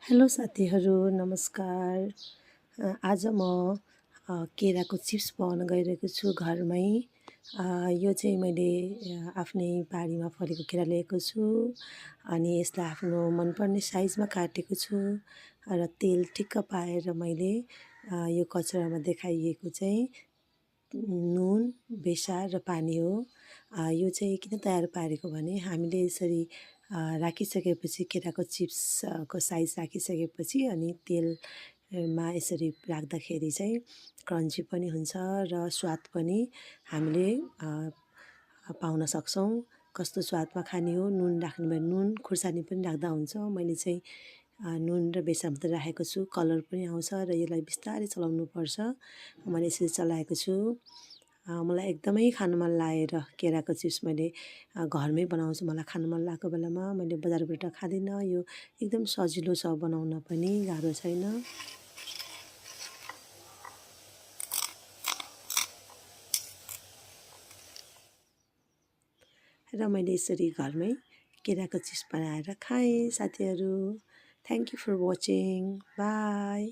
Hello साथीहरू नमस्कार। आज म केराको चिप्स बनाउन गइरहेको छु घरमै। यो चाहिँ मैले आफ्नै बारीमा फलेको केरा लिएको छु अनि यसलाई आफ्नो मनपर्ने साइजमा काटेको छु र तेल ठिक्क पाएर मैले यो कचरामा देखाइएको चाहिँ नुन, बेसार र पानी हो। यो चाहिँ किन तयार पारेको भने हामीले यसरी राखिसकेपछि केराको चिप्स को साइज राखिसकेपछि अनि तेलमा यसरी राख्दाखेरि चाहिँ क्रन्ची पनि हुन्छ र स्वाद पनि हामीले पाउन सक्छौँ। कस्तो स्वादमा खाने हो, नुन राख्ने भने नुन, खुर्सानी पनि राख्दा हुन्छ। मैले चाहिँ नुन र बेसार मात्रै राखेको छु, कलर पनि आउँछ र यसलाई बिस्तारै चलाउनुपर्छ। मैले यसरी चलाएको छु। मलाई एकदमै खानु मन लागेर केराको चिप्स मैले घरमै बनाउँछु। मलाई खानु मन लागेको बेलामा मैले बजारबाट खाँदिनँ। यो एकदम सजिलो छ, बनाउन पनि गाह्रो छैन। र मैले यसरी घरमै केराको चिप्स बनाएर खाएँ साथीहरू। Thank you for watching. By.